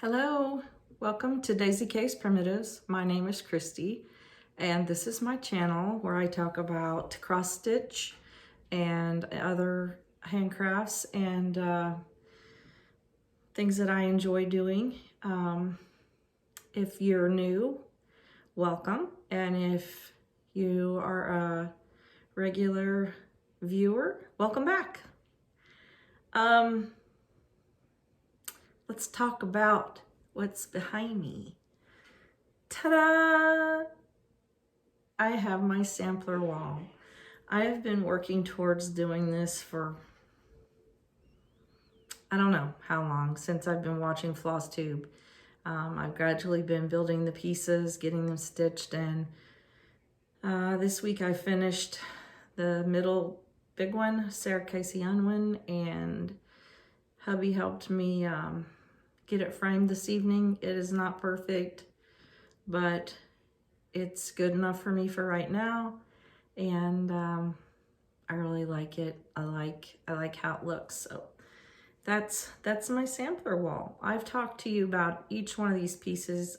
Hello, welcome to Daisy Case Primitives. My name is Christy, and this is my channel where I talk about cross stitch and other handcrafts and things that I enjoy doing. If you're new, welcome, and if you are a regular viewer, welcome back. Let's talk about what's behind me. Ta-da! I have my sampler wall. I have been working towards doing this for, I don't know how long, since I've been watching FlossTube. I've gradually been building the pieces, getting them stitched, and this week I finished the middle big one, Sarah Casey Unwin, and hubby helped me get it framed this evening. It is not perfect, but it's good enough for me for right now, and I really like it. I like how it looks. So that's my sampler wall. I've talked to you about each one of these pieces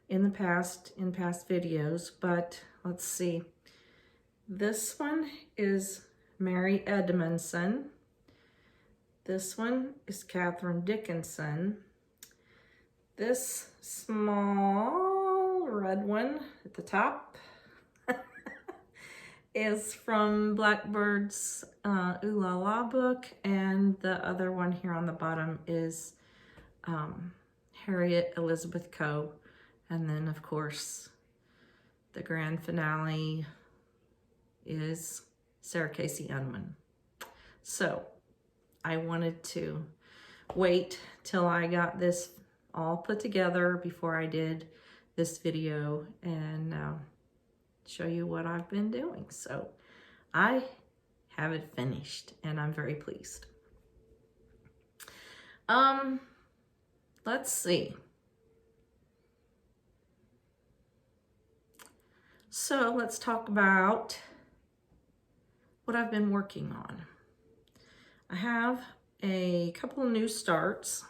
in past videos, but let's see. This one is Mary Edmondson. This one is Catherine Dickinson. This small red one at the top is from Blackbird's Ooh La La book, and the other one here on the bottom is Harriet Elizabeth Coe, and then of course the grand finale is Sarah Casey Unwin. So I wanted to wait till I got this all put together before I did this video and show you what I've been doing. So I have it finished and I'm very pleased. Let's see. So let's talk about what I've been working on. I have a couple of new starts.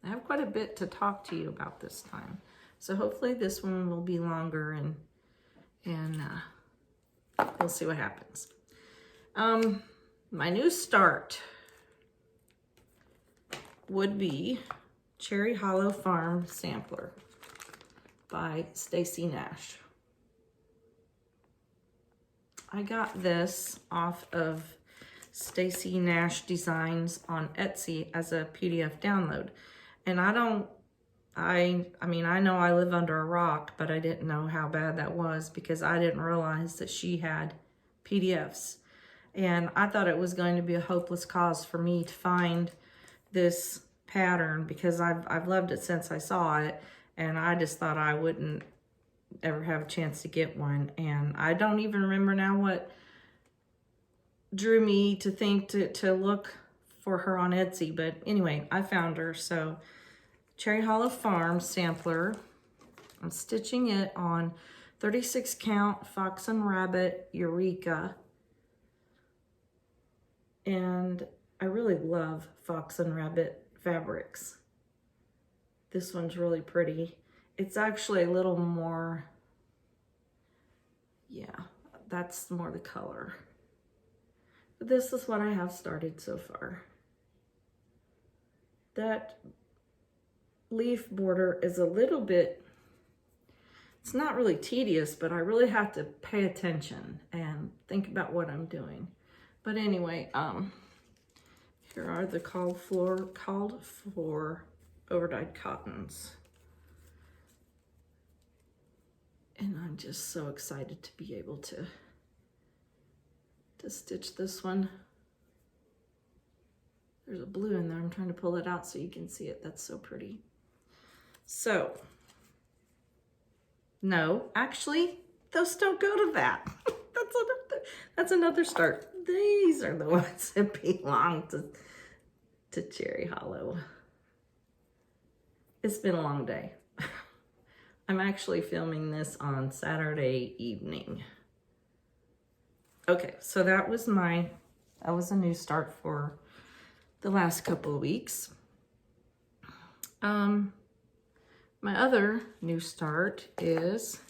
I have quite a bit to talk to you about this time. So hopefully this one will be longer and we'll see what happens. My new start would be Cherry Hollow Farm Sampler by Stacy Nash. I got this off of Stacy Nash Designs on Etsy as a PDF download. And I mean, I know I live under a rock, but I didn't know how bad that was because I didn't realize that she had PDFs. And I thought it was going to be a hopeless cause for me to find this pattern because I've loved it since I saw it. And I just thought I wouldn't ever have a chance to get one. And I don't even remember now what drew me to think to look for her on Etsy. But anyway, I found her. So Cherry Hollow Farm Sampler. I'm stitching it on 36 count Fox and Rabbit Eureka. And I really love Fox and Rabbit fabrics. This one's really pretty. It's actually a little more, yeah, that's more the color. But this is what I have started so far. That leaf border is a little bit, it's not really tedious, but I really have to pay attention and think about what I'm doing. But anyway, here are the called for overdyed cottons. And I'm just so excited to be able to stitch this one. There's a blue in there. I'm trying to pull it out so you can see it. That's so pretty. So, no, actually, those don't go to that. That's another start. These are the ones that belong to Cherry Hollow. It's been a long day. I'm actually filming this on Saturday evening. Okay, so that was a new start for the last couple of weeks. My other new start is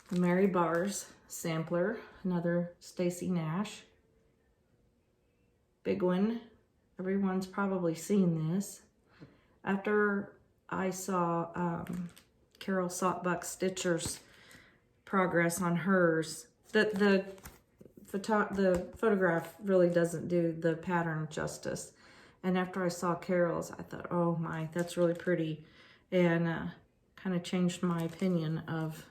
the Mary Bars sampler, another Stacy Nash. Big one. Everyone's probably seen this. After I saw Carol Saltbuck Stitcher's progress on hers, the photograph really doesn't do the pattern justice. And after I saw Carol's, I thought, oh my, that's really pretty. And kind of changed my opinion of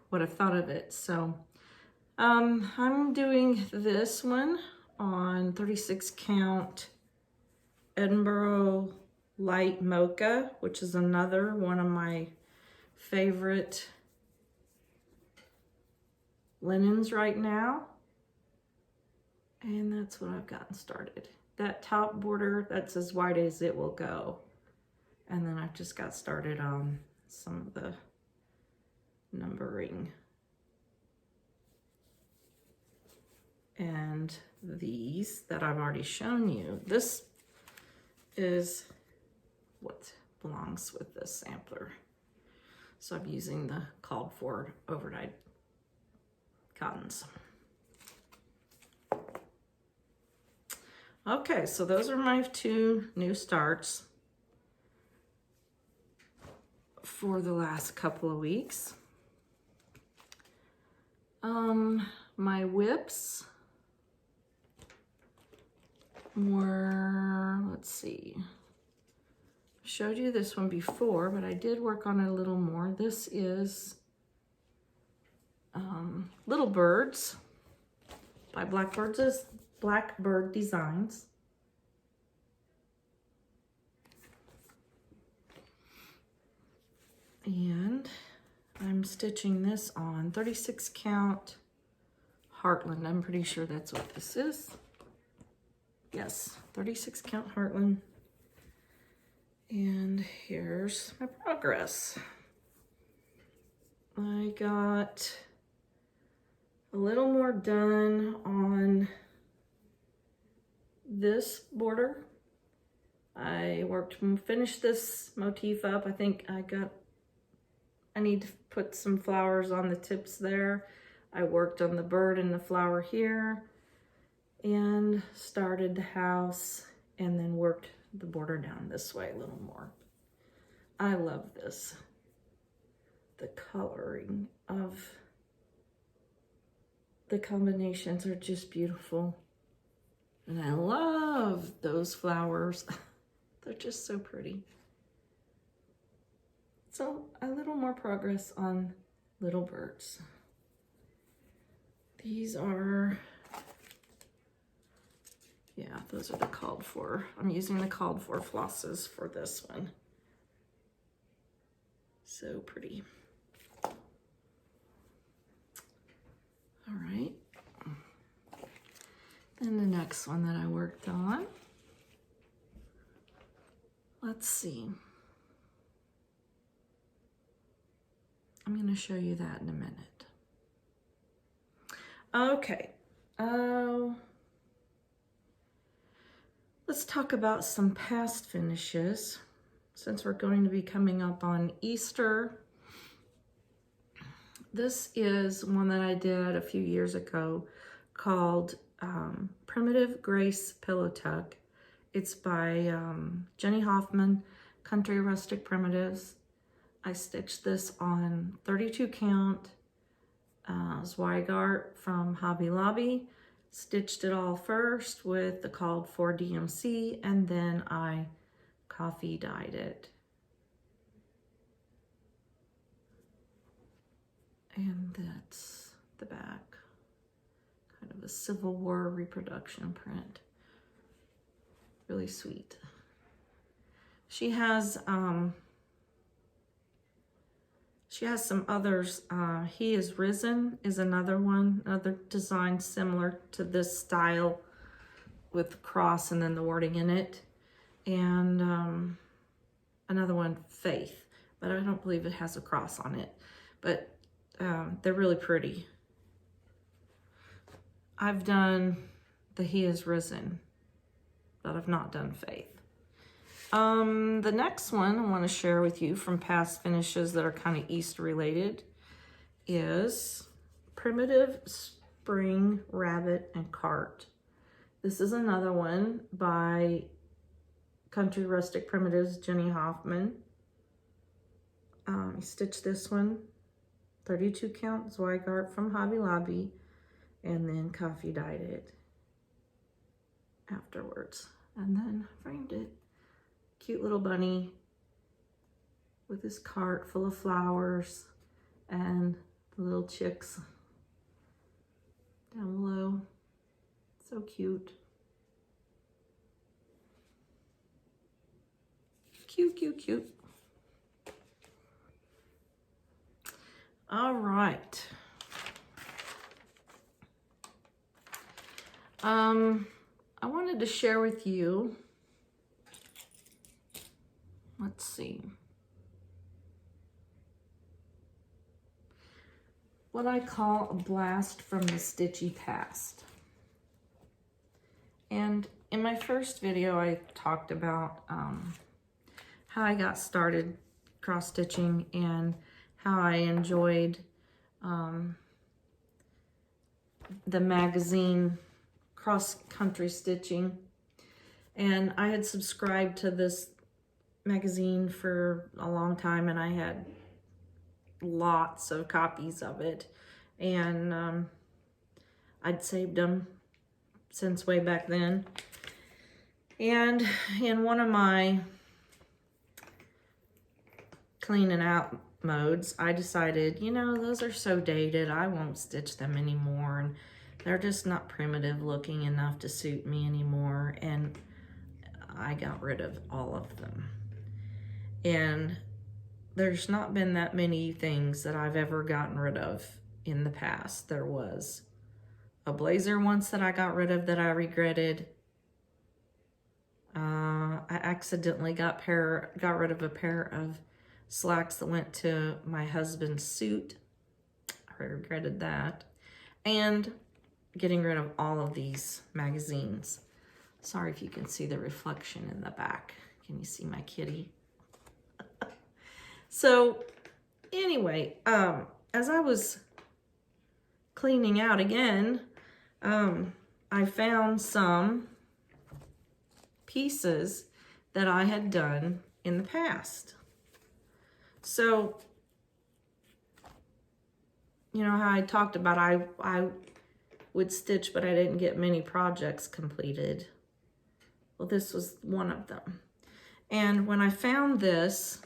what I thought of it. So I'm doing this one on 36 count Edinburgh Light Mocha, which is another one of my favorite linens right now. And that's what I've gotten started. That top border, that's as wide as it will go. And then I've just got started on some of the numbering. And these that I've already shown you, this is what belongs with this sampler. So I'm using the called for overnight cottons. Okay, so those are my two new starts for the last couple of weeks. My whips were, let's see, showed you this one before, but I did work on it a little more. This is Little Birds by Blackbird Designs. And I'm stitching this on 36 count Heartland. I'm pretty sure that's what this is. Yes, 36 count Heartland. And here's my progress. I got a little more done on this border. I finished this motif up. I think I need to put some flowers on the tips there. I worked on the bird and the flower here and started the house and then worked the border down this way a little more. I love this. The coloring of the combinations are just beautiful. And I love those flowers. They're just so pretty. So a little more progress on Little Birds. These are, yeah, those are the called for. I'm using the called for flosses for this one. So pretty. All right. Then the next one that I worked on. Let's see. I'm going to show you that in a minute. Okay. Let's talk about some past finishes. Since we're going to be coming up on Easter. This is one that I did a few years ago called Primitive Grace Pillow Tuck. It's by Jenny Hoffman, Country Rustic Primitives. I stitched this on 32 count Zweigart from Hobby Lobby. Stitched it all first with the called for DMC, and then I coffee dyed it. And that's the back. Kind of a Civil War reproduction print. Really sweet. She has some others. He is Risen is another one, another design similar to this style with the cross and then the wording in it. And another one, Faith, but I don't believe it has a cross on it. But they're really pretty. I've done the He is Risen, but I've not done Faith. The next one I want to share with you from past finishes that are kind of Easter related is Primitive Spring Rabbit and Cart. This is another one by Country Rustic Primitives, Jenny Hoffman. I stitched this one, 32 count Zweigart from Hobby Lobby, and then coffee dyed it afterwards, and then framed it. Cute little bunny with his cart full of flowers and the little chicks down below. So cute. Cute, cute, cute. All right. I wanted to share with you, let's see, what I call a blast from the stitchy past. And in my first video, I talked about how I got started cross stitching and how I enjoyed the magazine cross-country stitching. And I had subscribed to this magazine for a long time, and I had lots of copies of it, and I'd saved them since way back then. And in one of my cleaning out modes, I decided, you know, those are so dated, I won't stitch them anymore, and they're just not primitive looking enough to suit me anymore, and I got rid of all of them. And there's not been that many things that I've ever gotten rid of in the past. There was a blazer once that I got rid of that I regretted. I accidentally got rid of a pair of slacks that went to my husband's suit. I regretted that. And getting rid of all of these magazines. Sorry if you can see the reflection in the back. Can you see my kitty? So anyway, as I was cleaning out again, I found some pieces that I had done in the past. So, you know how I talked about I would stitch, but I didn't get many projects completed. Well, this was one of them. And when I found this,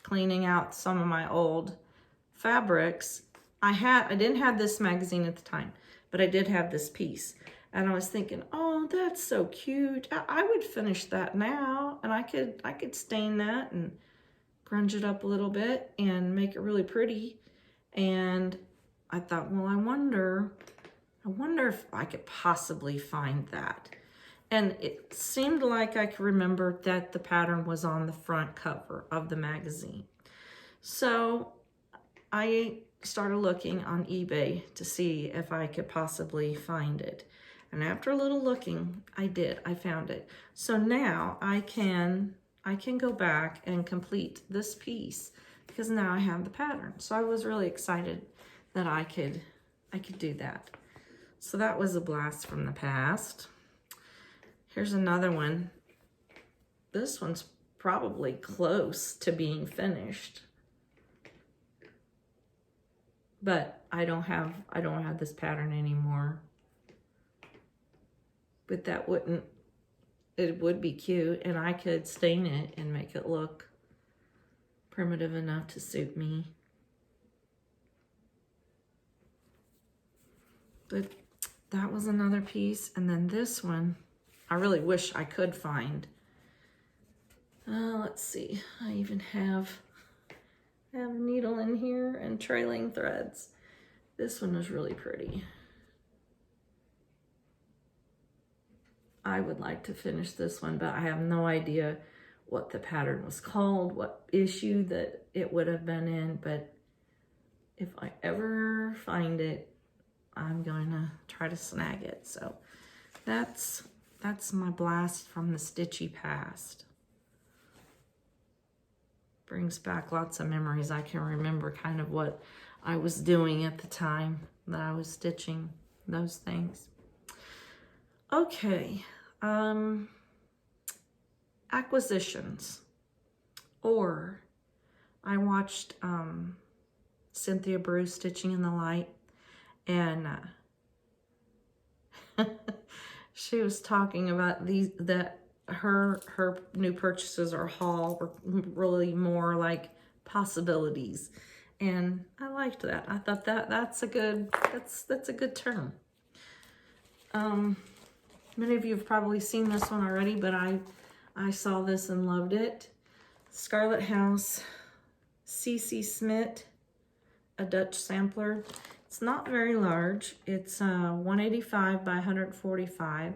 cleaning out some of my old fabrics, I didn't have this magazine at the time, but I did have this piece. And I was thinking, oh, that's so cute. I would finish that now, and I could stain that and grunge it up a little bit and make it really pretty. And I thought, well, I wonder if I could possibly find that. And it seemed like I could remember that the pattern was on the front cover of the magazine. So I started looking on eBay to see if I could possibly find it. And after a little looking, I did. I found it. So now I can go back and complete this piece because now I have the pattern. So I was really excited that I could do that. So that was a blast from the past. Here's another one. This one's probably close to being finished. But I don't have this pattern anymore. But it would be cute, and I could stain it and make it look primitive enough to suit me. But that was another piece. And then this one, I really wish I could find. Let's see, I even have a needle in here and trailing threads. This one is really pretty. I would like to finish this one, but I have no idea what the pattern was called, what issue that it would have been in, but if I ever find it, I'm going to try to snag it. So that's my blast from the stitchy past. brings back lots of memories. I can remember kind of what I was doing at the time that I was stitching those things. Okay, acquisitions. Or I watched Cynthia Bruce Stitching in the Light, and she was talking about her new purchases or haul were really more like possibilities, and I liked that. I thought that's a good term. Many of you have probably seen this one already, but I saw this and loved it. Scarlet House, C.C. Smith, a Dutch sampler. It's not very large. It's 185 by 145.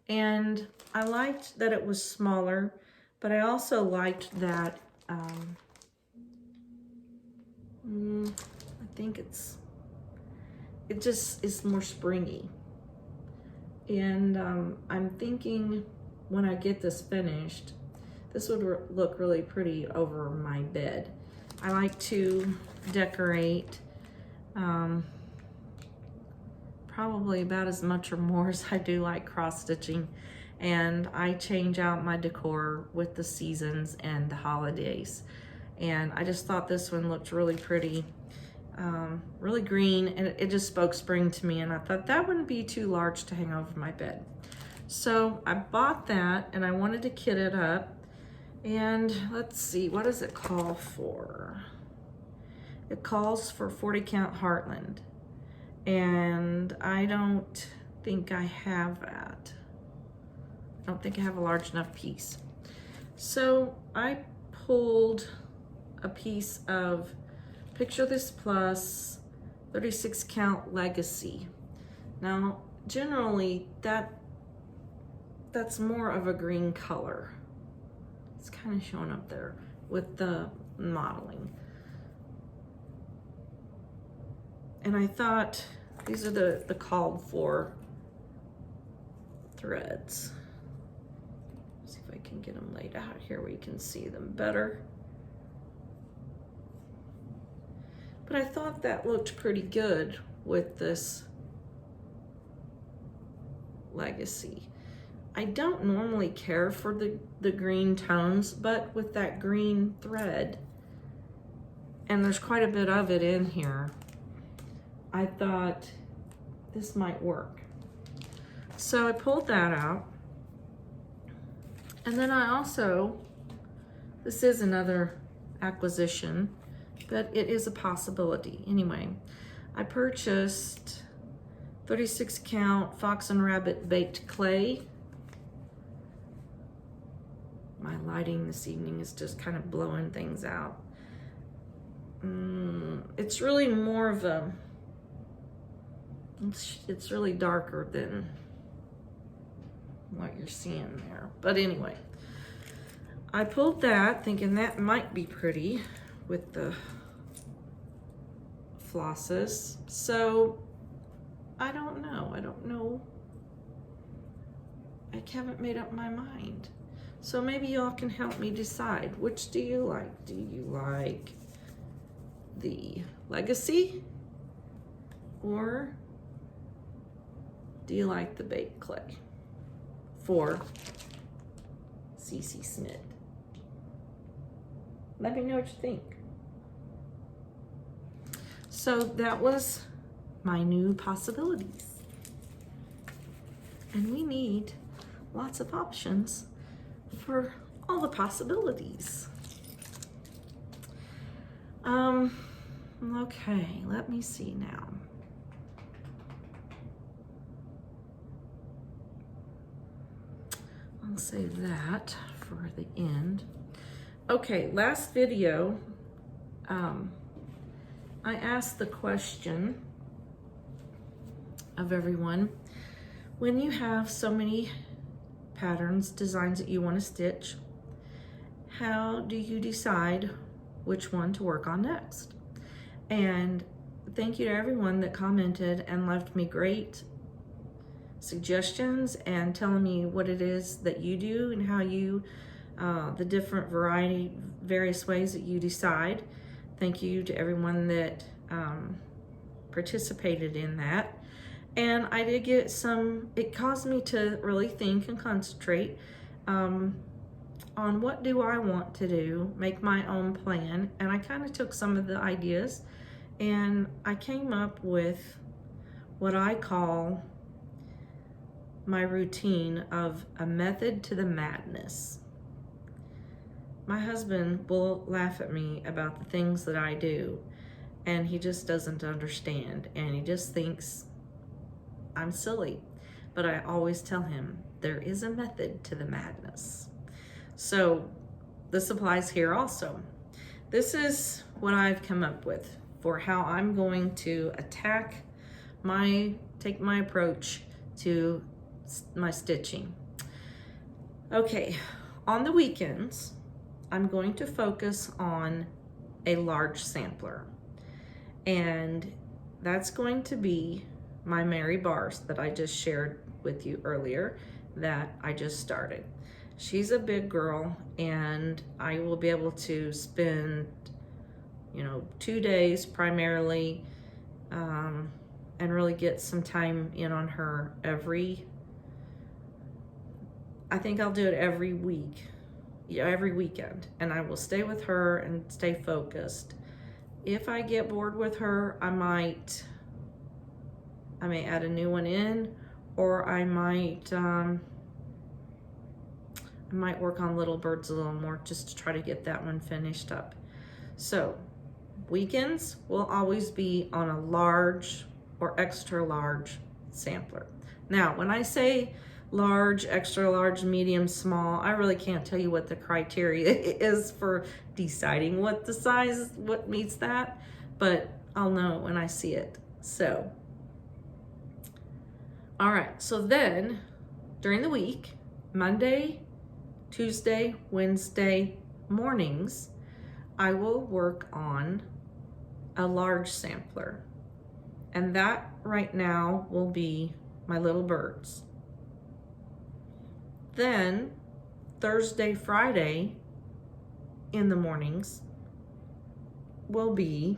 And I liked that it was smaller, but I also liked that, I think it just is more springy. And I'm thinking when I get this finished, this would look really pretty over my bed. I like to decorate probably about as much or more as I do like cross stitching, and I change out my decor with the seasons and the holidays. And I just thought this one looked really pretty, really green, and it just spoke spring to me, and I thought that wouldn't be too large to hang over my bed. So I bought that, and I wanted to kit it up. And let's see, what does it call for? It calls for 40 count Heartland. And I don't think I have that. I don't think I have a large enough piece. So I pulled a piece of Picture This Plus 36 count Legacy. Now, generally that's more of a green color. It's kind of showing up there with the modeling. And I thought these are the called for threads. Let's see if I can get them laid out here where you can see them better. But I thought that looked pretty good with this Legacy. I don't normally care for the green tones, but with that green thread, and there's quite a bit of it in here, I thought this might work. So I pulled that out. And then I also, this is another acquisition, but it is a possibility. Anyway, I purchased 36 count Fox and Rabbit baked clay. My lighting this evening is just kind of blowing things out. It's really more of a, it's really darker than what you're seeing there. But anyway, I pulled that thinking that might be pretty with the flosses. So I don't know. I haven't made up my mind. So maybe y'all can help me decide. Which do you like? Do you like the Legacy, or do you like the baked clay for C.C. Smith? Let me know what you think. So that was my new possibilities. And we need lots of options for all the possibilities. Okay, let me see now. I'll save that for the end. Okay, last video, I asked the question of everyone, when you have so many patterns, designs that you want to stitch, how do you decide which one to work on next? And thank you to everyone that commented and left me great suggestions and telling me what it is that you do and how you the different various ways that you decide. Thank you to everyone that participated in that. And I did get it caused me to really think and concentrate on what do I want to do, make my own plan. And I kind of took some of the ideas and I came up with what I call my routine of a method to the madness. My husband will laugh at me about the things that I do, and he just doesn't understand, and he just thinks I'm silly. But I always tell him there is a method to the madness. So this applies here also. This is what I've come up with for how I'm going to take my approach to my stitching. Okay, on the weekends, I'm going to focus on a large sampler. And that's going to be my Mary Bars that I just shared with you earlier that I just started. She's a big girl, and I will be able to spend 2 days primarily and really get some time in on her I think I'll do it every week, every weekend, and I will stay with her and stay focused. If I get bored with her, I may add a new one in, or I might work on Little Birds a little more just to try to get that one finished up. So weekends will always be on a large or extra large sampler. Now, when I say large, extra large, medium, small, I really can't tell you what the criteria is for deciding what the size, what meets that, but I'll know when I see it. So, all right, so then during the week, Monday, Tuesday, Wednesday mornings, I will work on a large sampler. And that right now will be my Little Birds. Then Thursday, Friday in the mornings will be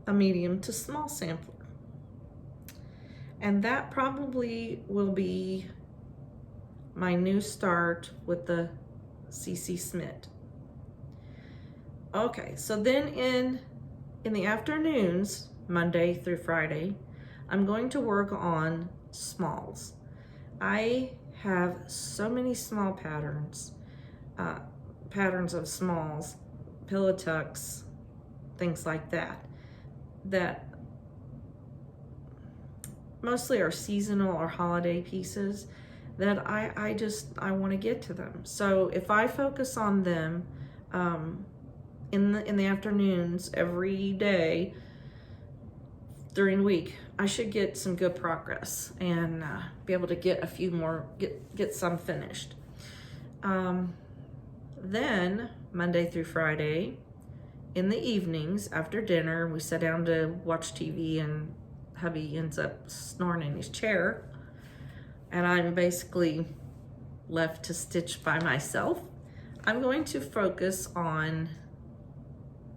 a medium to small sampler. And that probably will be my new start with the CC Smith. Okay, so then in the afternoons, Monday through Friday, I'm going to work on smalls. I have so many small patterns of smalls, pillow tucks, things like that mostly are seasonal or holiday pieces that I want to get to them. So if I focus on them in the afternoons every day during the week, I should get some good progress and be able to get a few more, get some finished. Then Monday through Friday in the evenings after dinner, we sit down to watch TV and hubby ends up snoring in his chair and I'm basically left to stitch by myself. I'm going to focus on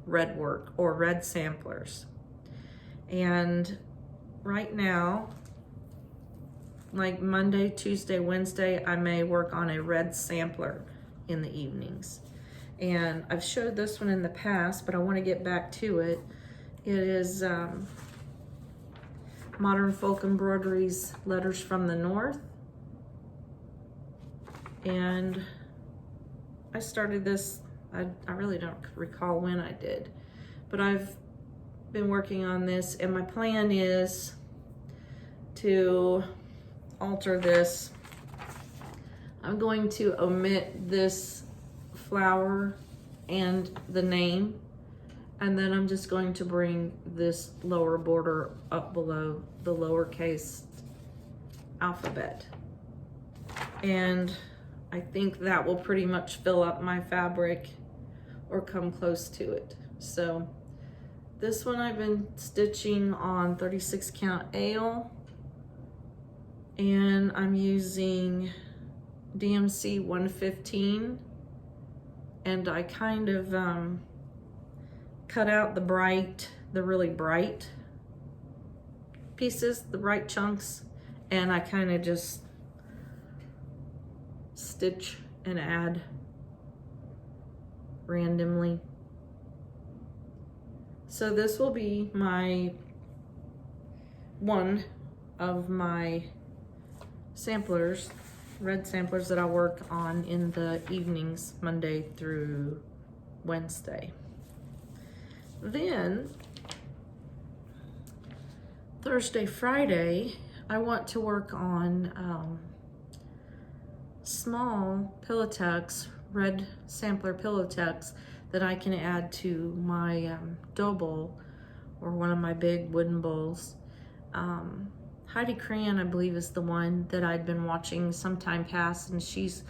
red work or red samplers. And right now, like Monday, Tuesday, Wednesday, I may work on a red sampler in the evenings. And I've showed this one in the past, but I want to get back to it. It is Modern Folk Embroidery's Letters from the North. And I started this, I really don't recall when I did, but I've been working on this, and my plan is to alter this. I'm going to omit this flower and the name, and then I'm just going to bring this lower border up below the lowercase alphabet. And I think that will pretty much fill up my fabric or come close to it. So this one I've been stitching on 36 count Ale, and I'm using DMC 115, and I kind of cut out the really bright pieces, the bright chunks, and I kind of just stitch and add randomly. So this will be one of my samplers, red samplers that I work on in the evenings, Monday through Wednesday. Then Thursday, Friday, I want to work on small pillow tucks, red sampler pillow tucks that I can add to my dough bowl or one of my big wooden bowls. Heidi Cran, I believe, is the one that I'd been watching some time past, and she's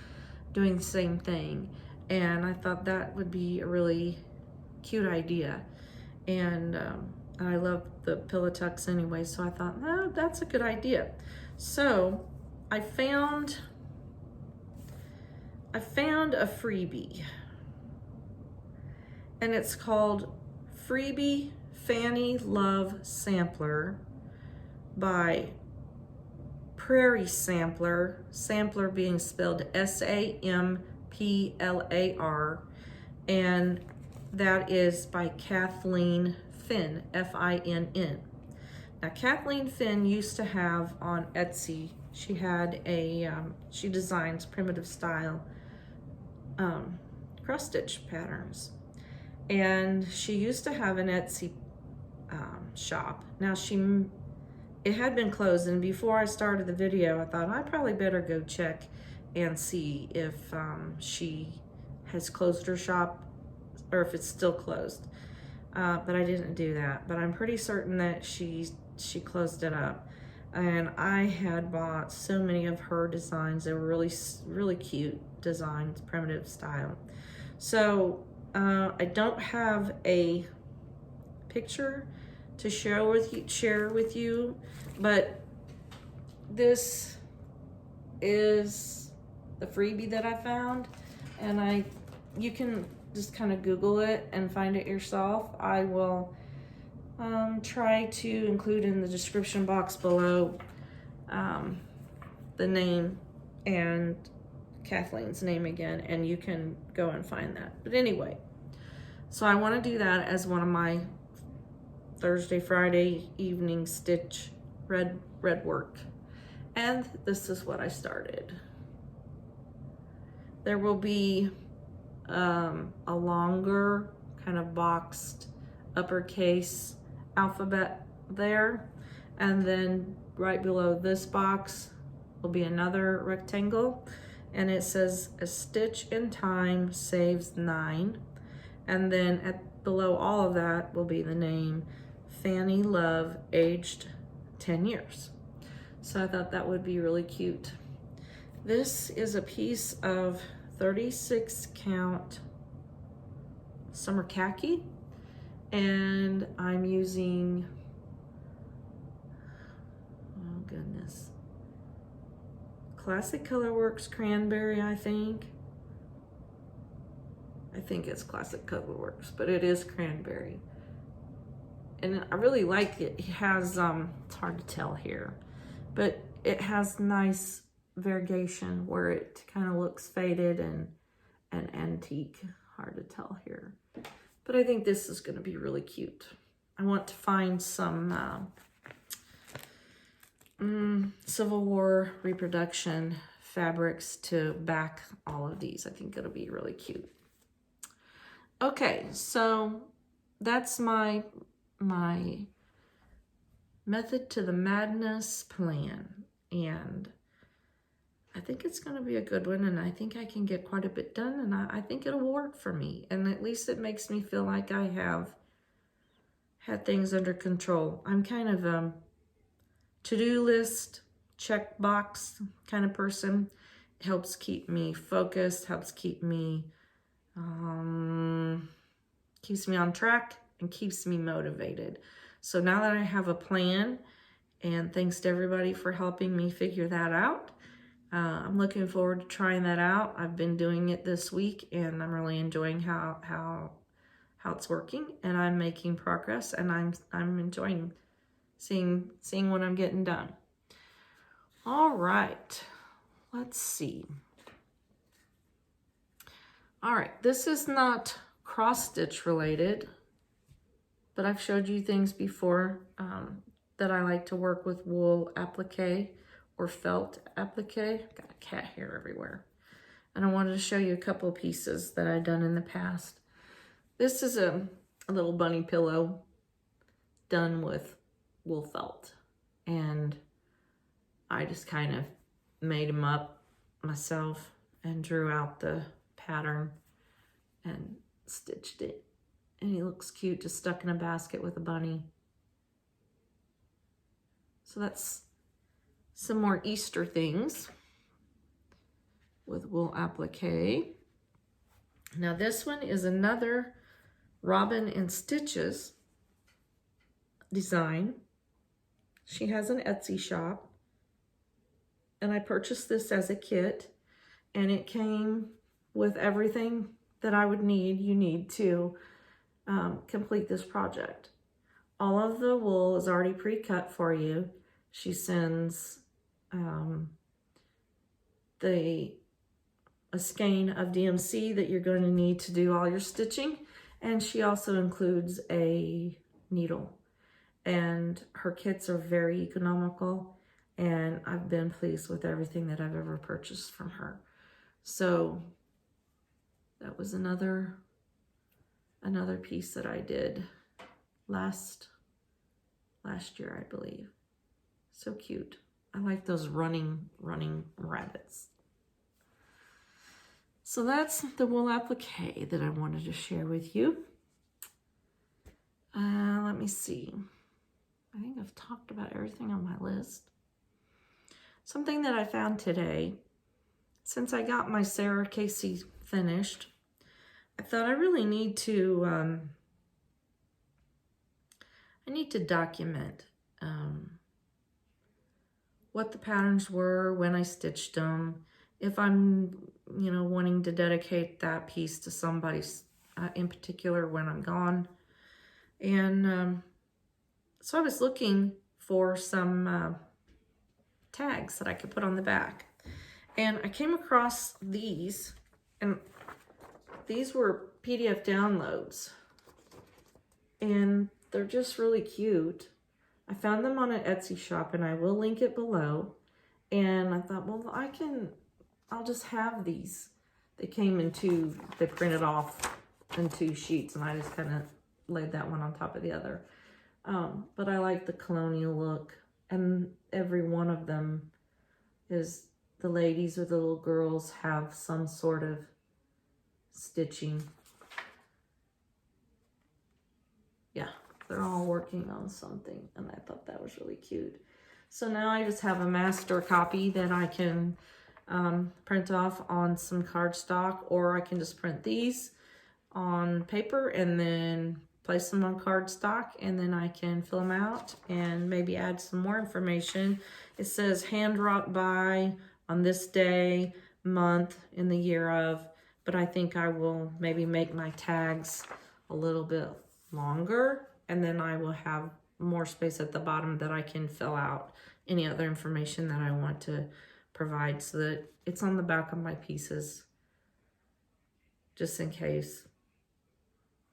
doing the same thing. And I thought that would be a really cute idea. And I love the pillow tucks anyway, so I thought, no, that's a good idea. So I found a freebie, and it's called Freebie Fanny Love Sampler by Prairie Sampler, sampler being spelled S-A-M-P-L-A-R, and that is by Kathleen Finn, F-I-N-N. Now, Kathleen Finn used to have on Etsy, she had a, she designs primitive style cross stitch patterns. And she used to have an Etsy shop. Now it had been closed, and before I started the video, I thought I probably better go check and see if she has closed her shop or if it's still closed. But I didn't do that. But I'm pretty certain that she closed it up. And I had bought so many of her designs. They were really, really cute designs, primitive style. So I don't have a picture to share with you, but this is the freebie that I found, and you can just kind of Google it and find it yourself. I will try to include in the description box below the name and Kathleen's name again, and you can go and find that. But anyway, so I want to do that as one of my Thursday, Friday evening stitch red work. And this is what I started. There will be a longer kind of boxed uppercase alphabet there, and then right below this box will be another rectangle, and it says a stitch in time saves 9, and then below all of that will be the name Fanny Love, aged 10 years. So I thought that would be really cute. This is a piece of 36 count summer khaki, and I'm using, oh goodness, Classic Colorworks Cranberry, I think it's Classic Colorworks, but it is cranberry. And I really like it. It has, it's hard to tell here, but it has nice variegation where it kind of looks faded and antique. Hard to tell here. But I think this is going to be really cute. I want to find some Civil War reproduction fabrics to back all of these. I think it'll be really cute. Okay, so that's my method to the madness plan, and I think it's going to be a good one, and I think I can get quite a bit done, and I think it'll work for me, and at least it makes me feel like I have had things under control. I'm kind of a to-do list, check box kind of person. It helps keep me focused, helps keep me on track, and keeps me motivated. So now that I have a plan, and thanks to everybody for helping me figure that out, I'm looking forward to trying that out. I've been doing it this week, and I'm really enjoying how it's working, and I'm making progress, and I'm enjoying seeing what I'm getting done. All right, let's see. All right, this is not cross stitch related, but I've showed you things before that I like to work with wool applique or felt applique. Got a cat hair everywhere. And I wanted to show you a couple of pieces that I've done in the past. This is a little bunny pillow done with wool felt. And I just kind of made him up myself and drew out the pattern and stitched it. And he looks cute, just stuck in a basket with a bunny. So that's some more Easter things with wool applique. Now this one is another Robin and Stitches design. She has an Etsy shop, and I purchased this as a kit, and it came with everything that I would need, you need to complete this project. All of the wool is already pre-cut for you. She sends a skein of DMC that you're going to need to do all your stitching, and she also includes a needle. And her kits are very economical, and I've been pleased with everything that I've ever purchased from her. So that was another piece that I did last year, I believe. So cute. I like those running rabbits. So that's the wool applique that I wanted to share with you. Let me see. I think I've talked about everything on my list. Something that I found today, since I got my Sarah Casey finished, I thought I really need to, I need to document what the patterns were, when I stitched them, if I'm, wanting to dedicate that piece to somebody in particular when I'm gone. And so I was looking for some tags that I could put on the back. And I came across these, and these were PDF downloads. And they're just really cute. I found them on an Etsy shop, and I will link it below. And I thought, well, I'll just have these. They came in they printed off in 2 sheets, and I just kind of laid that one on top of the other. But I like the colonial look, and every one of them is, the ladies or the little girls have some sort of stitching. Yeah, they're all working on something, and I thought that was really cute. So now I just have a master copy that I can print off on some cardstock, or I can just print these on paper and then place them on cardstock, and then I can fill them out and maybe add some more information. It says hand wrought by on this day, month, in the year of, but I think I will maybe make my tags a little bit longer, and then I will have more space at the bottom that I can fill out any other information that I want to provide, so that it's on the back of my pieces, just in case.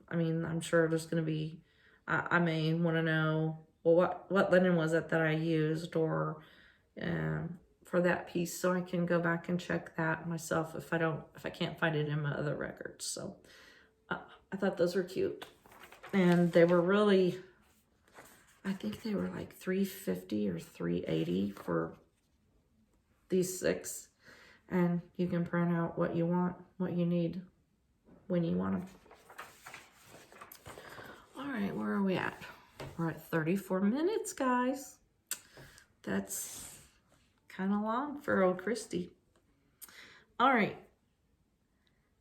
I mean, I'm sure there's going to be, I may want to know, well, what linen was it that I used, or for that piece, so I can go back and check that myself if I can't find it in my other records. So I thought those were cute, and they were really, I think they were like $3.50 or $3.80 for these 6, and you can print out what you want, what you need, when you want them. All right, where are we at? We're at 34 minutes, guys. That's kind of long for old Christy. All right.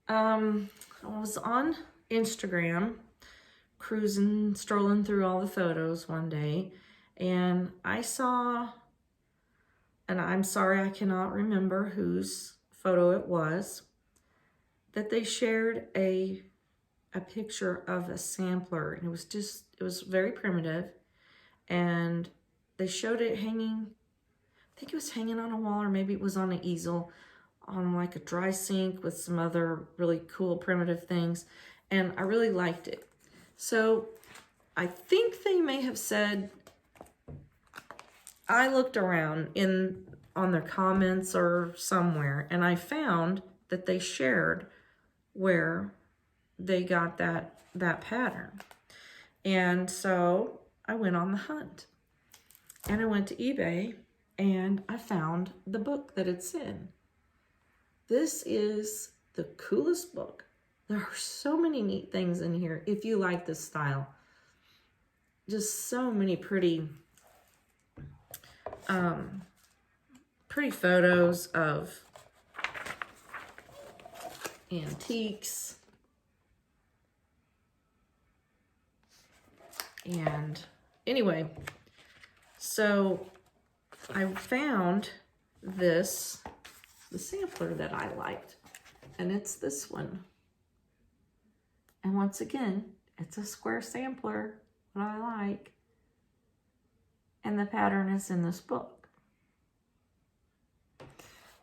I was on Instagram, strolling through all the photos one day, and I saw and I'm sorry I cannot remember whose photo it was, that they shared a picture of a sampler. And it was very primitive. And they showed it hanging, I think it was hanging on a wall, or maybe it was on an easel on like a dry sink with some other really cool primitive things. And I really liked it. So I think they may have said, I looked around on their comments or somewhere, and I found that they shared where they got that pattern. And so I went on the hunt, and I went to eBay, and I found the book that it's in. This is the coolest book. There are so many neat things in here if you like this style. Just so many pretty photos of antiques. And anyway, so I found the sampler that I liked, and it's this one. And once again, it's a square sampler that I like, and the pattern is in this book.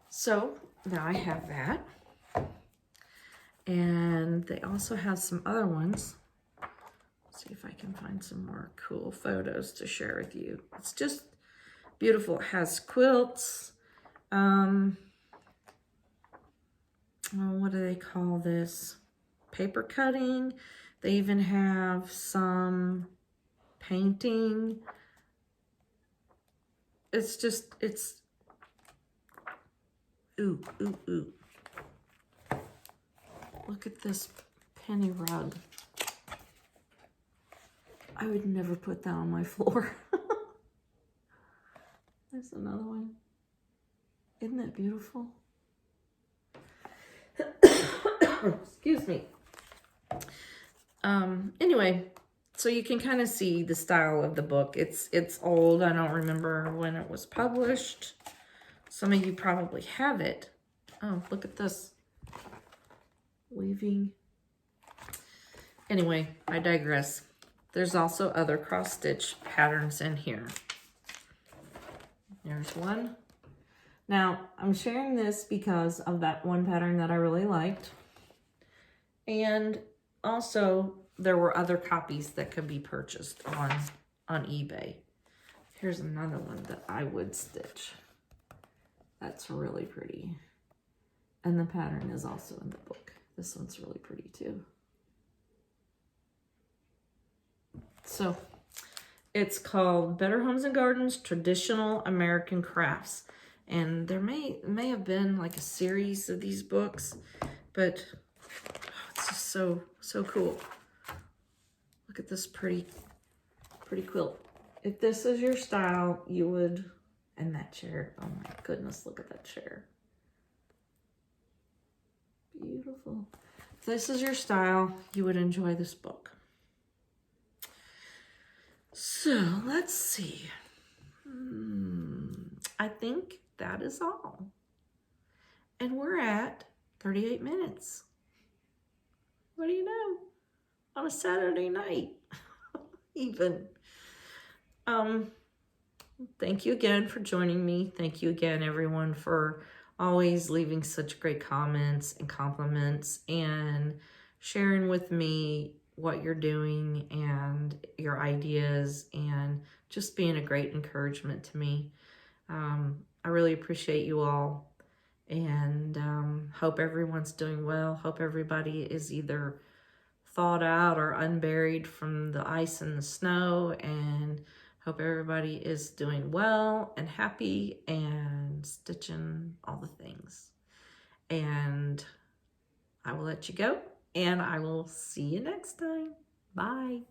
So now I have that, and they also have some other ones. Let's see if I can find some more cool photos to share with you. It's just beautiful. It has quilts. What do they call this? Paper cutting. They even have some painting. It's ooh. Look at this penny rug. I would never put that on my floor. There's another one. Isn't that beautiful? Excuse me. Anyway, so you can kind of see the style of the book. It's old. I don't remember when it was published. Some of you probably have it. Oh, look at this. Weaving. Anyway, I digress. There's also other cross-stitch patterns in here. There's one. Now, I'm sharing this because of that one pattern that I really liked. And also, there were other copies that could be purchased on eBay. Here's another one that I would stitch. That's really pretty. And the pattern is also in the book. This one's really pretty too. So, it's called Better Homes and Gardens Traditional American Crafts. And there may have been like a series of these books, but it's just so cool. Look at this pretty quilt. If this is your style, you would, and that chair, oh my goodness, look at that chair. Beautiful. If this is your style, you would enjoy this book. So let's see. I think that is all. And we're at 38 minutes. What do you know? On a Saturday night, even. Thank you again for joining me. Thank you again, everyone, for always leaving such great comments and compliments and sharing with me what you're doing and your ideas and just being a great encouragement to me. I really appreciate you all, and hope everyone's doing well. Hope everybody is either thawed out or unburied from the ice and the snow, and hope everybody is doing well and happy and stitching all the things. And I will let you go, and I will see you next time. Bye.